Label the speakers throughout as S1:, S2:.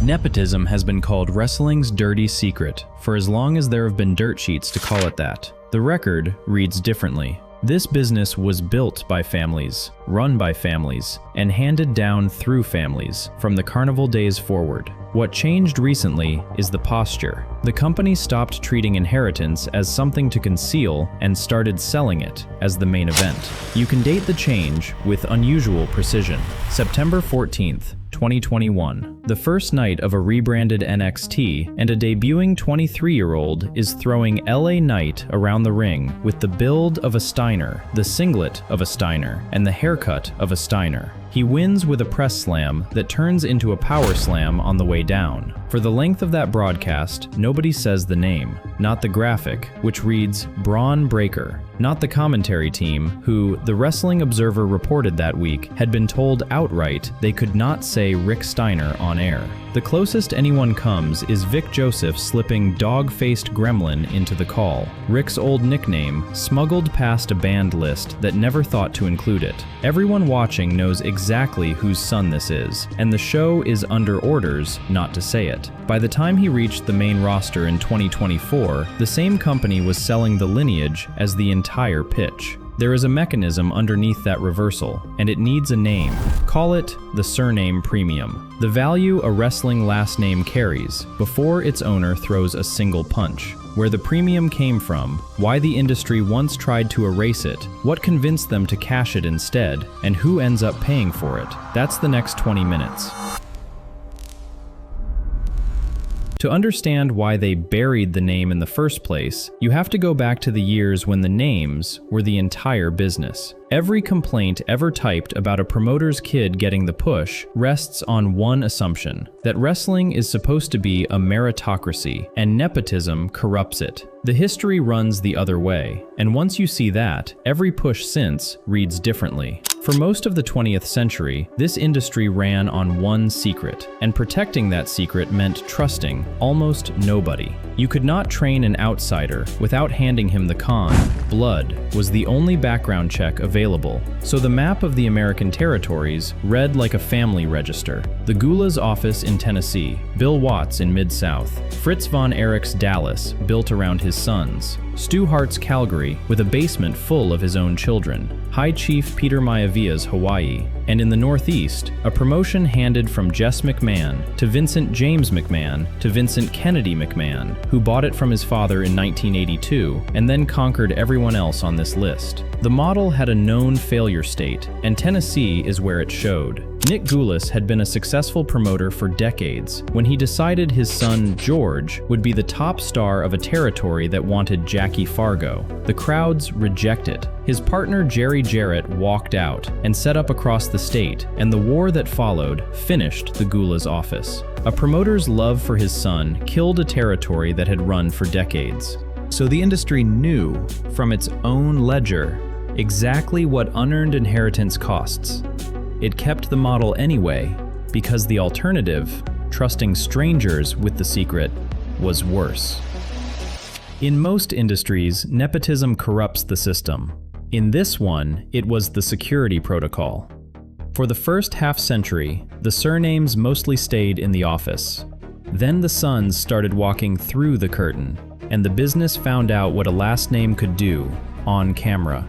S1: Nepotism has been called wrestling's dirty secret for as long as there have been dirt sheets to call it that. The record reads differently. This business was built by families, run by families, and handed down through families from the carnival days forward. What changed recently is the posture. The company stopped treating inheritance as something to conceal and started selling it as the main event. You can date the change with unusual precision. September 14th, 2021. The first night of a rebranded NXT, and a debuting 23-year-old is throwing LA Knight around the ring with the build of a Steiner, the singlet of a Steiner, and the haircut of a Steiner. He wins with a press slam that turns into a power slam on the way down. For the length of that broadcast, nobody says the name, not the graphic, which reads Bron Breakker, not the commentary team, who, the Wrestling Observer reported that week, had been told outright they could not say Rick Steiner on air. The closest anyone comes is Vic Joseph slipping Dog-Faced Gremlin into the call, Rick's old nickname, smuggled past a band list that never thought to include it. Everyone watching knows exactly whose son this is, and the show is under orders not to say it. By the time he reached the main roster in 2024, the same company was selling the lineage as the entire pitch. There is a mechanism underneath that reversal, and it needs a name. Call it the surname premium, the value a wrestling last name carries before its owner throws a single punch. Where the premium came from, why the industry once tried to erase it, what convinced them to cash it instead, and who ends up paying for it. That's the next 20 minutes. To understand why they buried the name in the first place, you have to go back to the years when the names were the entire business. Every complaint ever typed about a promoter's kid getting the push rests on one assumption, that wrestling is supposed to be a meritocracy, and nepotism corrupts it. The history runs the other way, and once you see that, every push since reads differently. For most of the 20th century, this industry ran on one secret, and protecting that secret meant trusting almost nobody. You could not train an outsider without handing him the con. Blood was the only background check available, so the map of the American territories read like a family register. The Gulas office in Tennessee, Bill Watts in Mid-South, Fritz von Erichs Dallas built around his sons, Stu Hart's Calgary with a basement full of his own children, High Chief Peter Maivia's Hawaii, and in the Northeast, a promotion handed from Jess McMahon to Vincent James McMahon to Vincent Kennedy McMahon, who bought it from his father in 1982 and then conquered everyone else on this list. The model had a known failure state, and Tennessee is where it showed. Nick Gulas had been a successful promoter for decades when he decided his son, George, would be the top star of a territory that wanted Jackie Fargo. The crowds rejected. His partner Jerry Jarrett walked out and set up across the state, and the war that followed finished the Gulas office. A promoter's love for his son killed a territory that had run for decades. So the industry knew from its own ledger exactly what unearned inheritance costs. It kept the model anyway because the alternative, trusting strangers with the secret, was worse. In most industries, nepotism corrupts the system. In this one, it was the security protocol. For the first half-century, the surnames mostly stayed in the office. Then the sons started walking through the curtain, and the business found out what a last name could do on camera.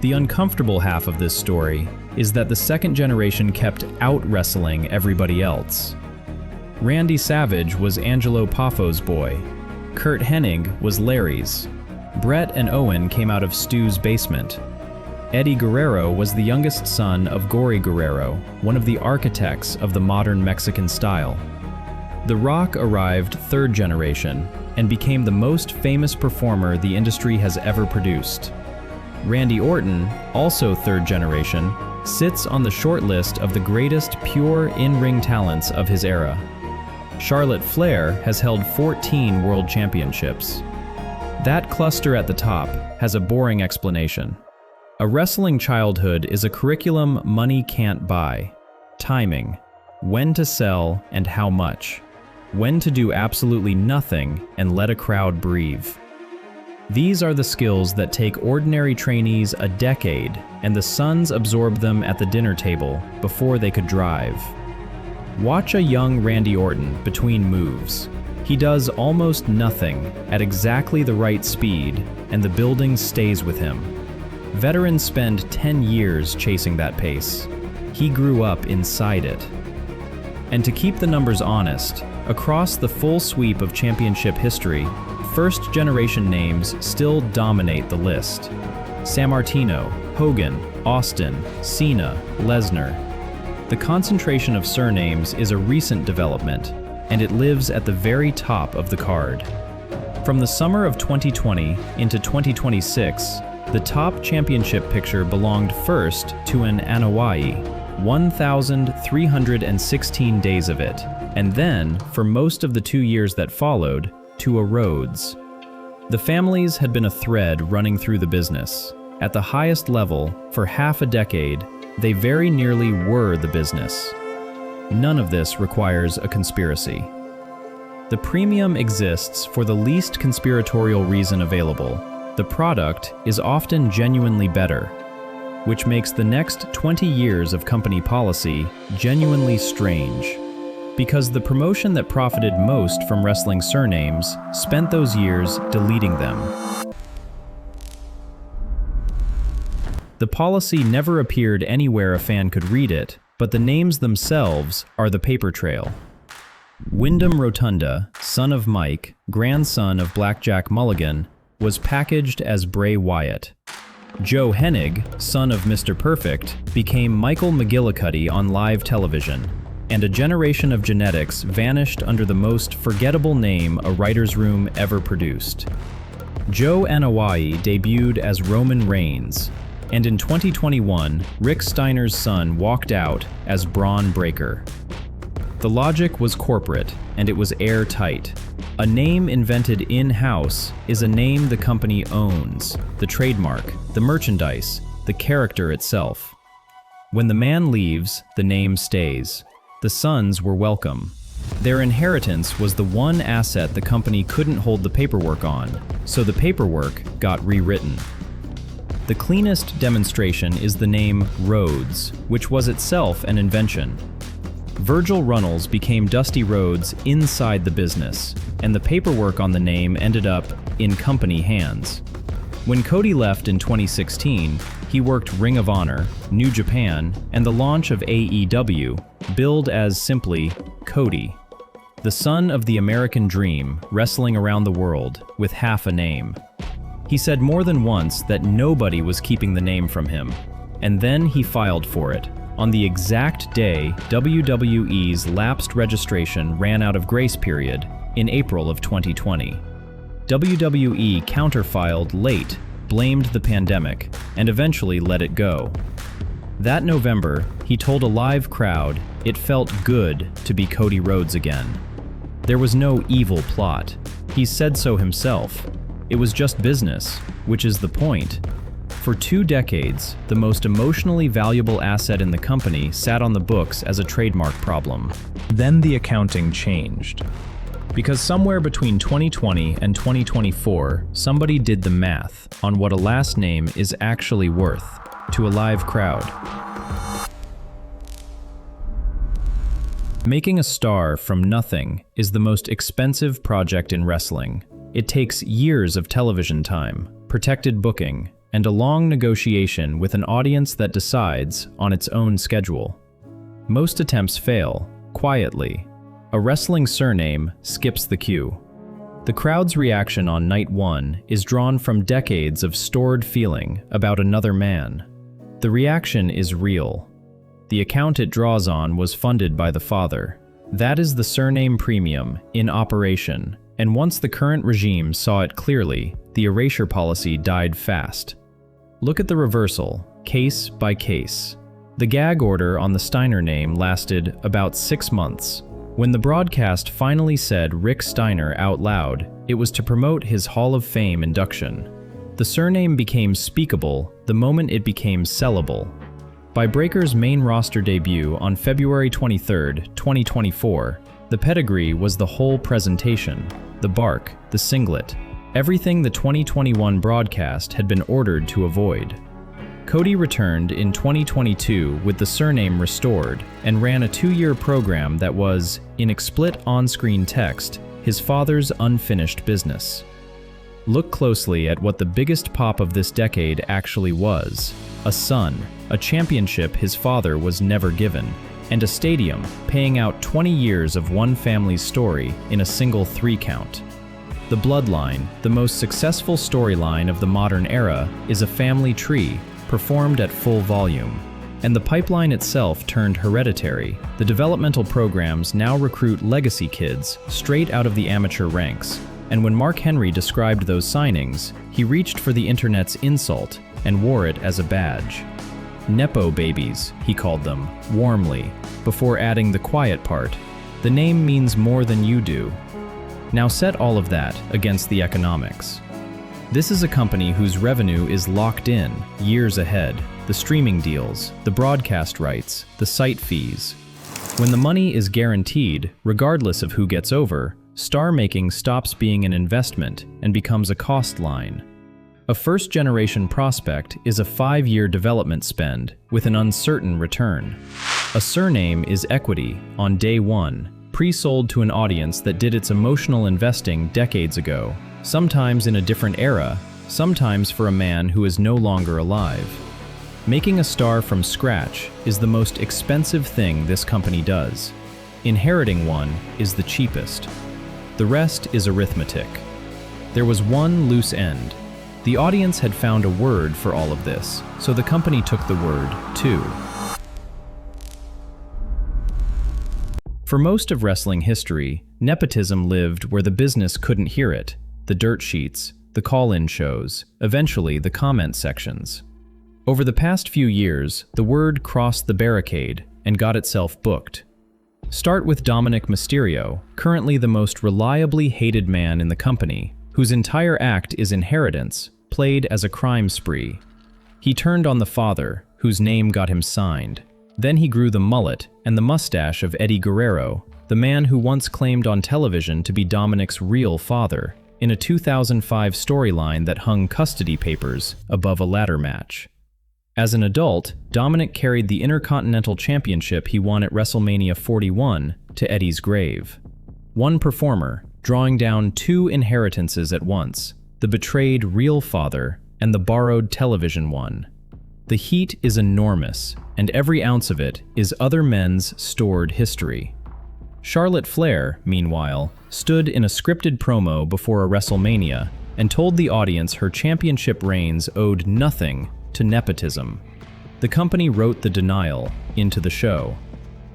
S1: The uncomfortable half of this story is that the second generation kept out-wrestling everybody else. Randy Savage was Angelo Paffo's boy. Kurt Hennig was Larry's. Brett and Owen came out of Stu's basement. Eddie Guerrero was the youngest son of Gory Guerrero, one of the architects of the modern Mexican style. The Rock arrived third generation and became the most famous performer the industry has ever produced. Randy Orton, also third generation, sits on the short list of the greatest pure in-ring talents of his era. Charlotte Flair has held 14 world championships. That cluster at the top has a boring explanation. A wrestling childhood is a curriculum money can't buy. Timing, when to sell and how much, when to do absolutely nothing and let a crowd breathe. These are the skills that take ordinary trainees a decade, and the sons absorbed them at the dinner table before they could drive. Watch a young Randy Orton between moves. He does almost nothing at exactly the right speed, and the building stays with him. Veterans spend 10 years chasing that pace. He grew up inside it. And to keep the numbers honest, across the full sweep of championship history, first-generation names still dominate the list. Sammartino, Hogan, Austin, Cena, Lesnar. The concentration of surnames is a recent development, and it lives at the very top of the card. From the summer of 2020 into 2026, the top championship picture belonged first to an Anoa'i, 1,316 days of it, and then, for most of the 2 years that followed, to a Rhodes. The families had been a thread running through the business. At the highest level, for half a decade, they very nearly were the business. None of this requires a conspiracy. The premium exists for the least conspiratorial reason available. The product is often genuinely better, which makes the next 20 years of company policy genuinely strange. Because the promotion that profited most from wrestling surnames spent those years deleting them. The policy never appeared anywhere a fan could read it, but the names themselves are the paper trail. Wyndham Rotunda, son of Mike, grandson of Blackjack Mulligan, was packaged as Bray Wyatt. Joe Hennig, son of Mr. Perfect, became Michael McGillicuddy on live television, and a generation of genetics vanished under the most forgettable name a writer's room ever produced. Joe Anoa'i debuted as Roman Reigns, and in 2021, Rick Steiner's son walked out as Bron Breakker. The logic was corporate, and it was airtight. A name invented in-house is a name the company owns, the trademark, the merchandise, the character itself. When the man leaves, the name stays. The sons were welcome. Their inheritance was the one asset the company couldn't hold the paperwork on, so the paperwork got rewritten. The cleanest demonstration is the name Rhodes, which was itself an invention. Virgil Runnels became Dusty Rhodes inside the business, and the paperwork on the name ended up in company hands. When Cody left in 2016, he worked Ring of Honor, New Japan, and the launch of AEW, billed as simply Cody. The son of the American dream, wrestling around the world with half a name. He said more than once that nobody was keeping the name from him, and then he filed for it, on the exact day WWE's lapsed registration ran out of grace period in April of 2020. WWE counterfiled late, blamed the pandemic, and eventually let it go. That November, he told a live crowd it felt good to be Cody Rhodes again. There was no evil plot. He said so himself. It was just business, which is the point. For 2 decades, the most emotionally valuable asset in the company sat on the books as a trademark problem. Then the accounting changed. Because somewhere between 2020 and 2024, somebody did the math on what a last name is actually worth to a live crowd. Making a star from nothing is the most expensive project in wrestling. It takes years of television time, protected booking, and a long negotiation with an audience that decides on its own schedule. Most attempts fail, quietly. A wrestling surname skips the queue. The crowd's reaction on night one is drawn from decades of stored feeling about another man. The reaction is real. The account it draws on was funded by the father. That is the surname premium in operation, and once the current regime saw it clearly, the erasure policy died fast. Look at the reversal, case by case. The gag order on the Steiner name lasted about 6 months. When the broadcast finally said Rick Steiner out loud, it was to promote his Hall of Fame induction. The surname became speakable the moment it became sellable. By Breakker's main roster debut on February 23, 2024, the pedigree was the whole presentation, the bark, the singlet, everything the 2021 broadcast had been ordered to avoid. Cody returned in 2022 with the surname restored and ran a 2-year program that was, in explicit on-screen text, his father's unfinished business. Look closely at what the biggest pop of this decade actually was: a son, a championship his father was never given, and a stadium paying out 20 years of one family's story in a single 3-count. The Bloodline, the most successful storyline of the modern era, is a family tree performed at full volume. And the pipeline itself turned hereditary. The developmental programs now recruit legacy kids straight out of the amateur ranks. And when Mark Henry described those signings, he reached for the internet's insult and wore it as a badge. Nepo babies, he called them, warmly, before adding the quiet part. The name means more than you do. Now set all of that against the economics. This is a company whose revenue is locked in years ahead. The streaming deals, the broadcast rights, the site fees. When the money is guaranteed, regardless of who gets over, star making stops being an investment and becomes a cost line. A first-generation prospect is a 5-year development spend with an uncertain return. A surname is equity on day one, pre-sold to an audience that did its emotional investing decades ago, sometimes in a different era, sometimes for a man who is no longer alive. Making a star from scratch is the most expensive thing this company does. Inheriting one is the cheapest. The rest is arithmetic. There was one loose end. The audience had found a word for all of this, so the company took the word, too. For most of wrestling history, nepotism lived where the business couldn't hear it. The dirt sheets, the call-in shows, eventually the comment sections. Over the past few years, the word crossed the barricade and got itself booked. Start with Dominik Mysterio, currently the most reliably hated man in the company, whose entire act is inheritance, played as a crime spree. He turned on the father, whose name got him signed. Then he grew the mullet and the mustache of Eddie Guerrero, the man who once claimed on television to be Dominik's real father, in a 2005 storyline that hung custody papers above a ladder match. As an adult, Dominik carried the Intercontinental Championship he won at WrestleMania 41 to Eddie's grave. One performer, drawing down 2 inheritances at once, the betrayed real father and the borrowed television one. The heat is enormous, and every ounce of it is other men's stored history. Charlotte Flair, meanwhile, stood in a scripted promo before a WrestleMania and told the audience her championship reigns owed nothing to nepotism. The company wrote the denial into the show.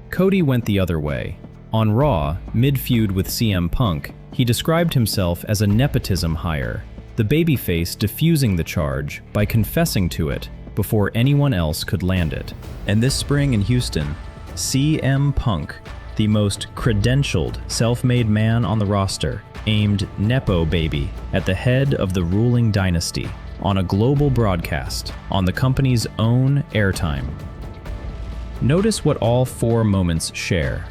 S1: Cody went the other way. On Raw, mid-feud with CM Punk, he described himself as a nepotism hire, the babyface diffusing the charge by confessing to it before anyone else could land it. And this spring in Houston, CM Punk, the most credentialed, self-made man on the roster, aimed Nepo baby at the head of the ruling dynasty on a global broadcast on the company's own airtime. Notice what all 4 moments share.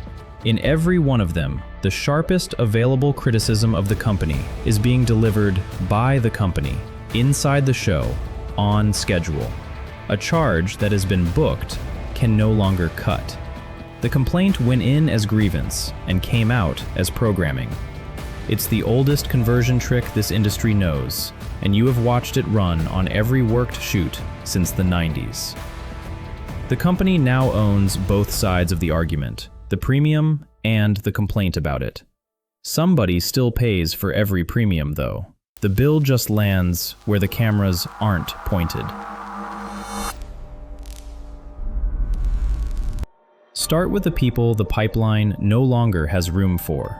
S1: In every one of them, the sharpest available criticism of the company is being delivered by the company, inside the show, on schedule. A charge that has been booked can no longer cut. The complaint went in as grievance and came out as programming. It's the oldest conversion trick this industry knows, and you have watched it run on every worked shoot since the 90s. The company now owns both sides of the argument, the premium and the complaint about it. Somebody still pays for every premium, though. The bill just lands where the cameras aren't pointed. Start with the people the pipeline no longer has room for.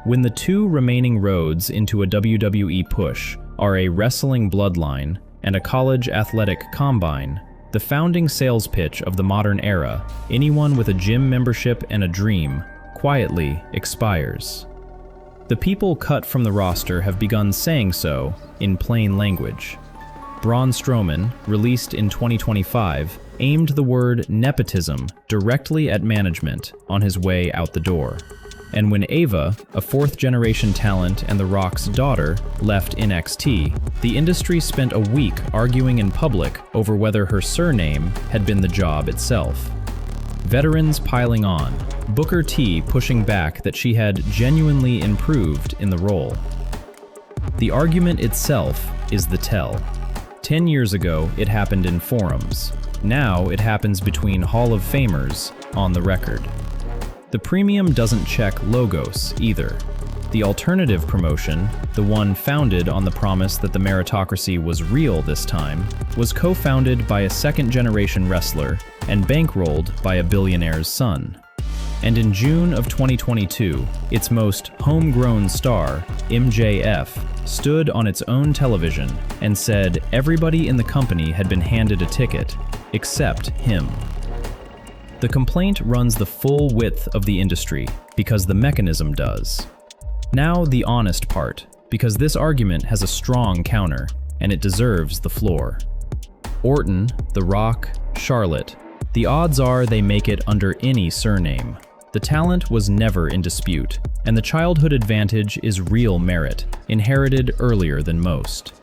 S1: When the 2 remaining roads into a WWE push are a wrestling bloodline and a college athletic combine, the founding sales pitch of the modern era, anyone with a gym membership and a dream, quietly expires. The people cut from the roster have begun saying so in plain language. Braun Strowman, released in 2025, aimed the word nepotism directly at management on his way out the door. And when Ava, a fourth-generation talent and The Rock's daughter, left NXT, the industry spent a week arguing in public over whether her surname had been the job itself. Veterans piling on, Booker T pushing back that she had genuinely improved in the role. The argument itself is the tell. 10 years ago, it happened in forums. Now it happens between Hall of Famers on the record. The premium doesn't check logos either. The alternative promotion, the one founded on the promise that the meritocracy was real this time, was co-founded by a second-generation wrestler and bankrolled by a billionaire's son. And in June of 2022, its most homegrown star, MJF, stood on its own television and said everybody in the company had been handed a ticket, except him. The complaint runs the full width of the industry because the mechanism does. Now the honest part, because this argument has a strong counter, and it deserves the floor. Orton, The Rock, Charlotte, the odds are they make it under any surname. The talent was never in dispute, and the childhood advantage is real merit, inherited earlier than most.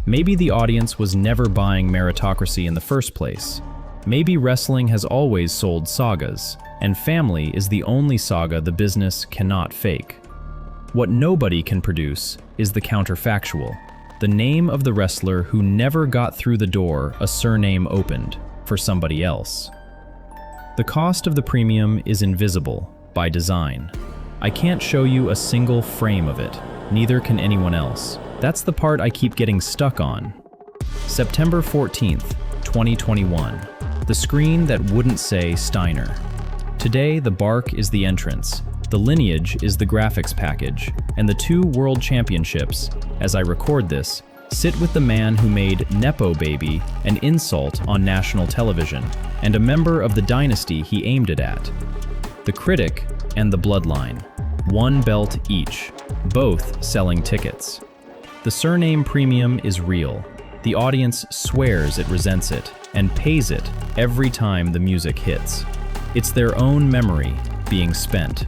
S1: Maybe the audience was never buying meritocracy in the first place. Maybe wrestling has always sold sagas, and family is the only saga the business cannot fake. What nobody can produce is the counterfactual, the name of the wrestler who never got through the door a surname opened for somebody else. The cost of the premium is invisible by design. I can't show you a single frame of it, neither can anyone else. That's the part I keep getting stuck on. September 14th, 2021. The screen that wouldn't say Steiner. Today, the bark is the entrance, the lineage is the graphics package, and the two world championships, as I record this, sit with the man who made Nepo Baby an insult on national television, and a member of the dynasty he aimed it at. The Critic and the Bloodline, one belt each, both selling tickets. The surname premium is real. The audience swears it resents it, and pays it every time the music hits. It's their own memory being spent.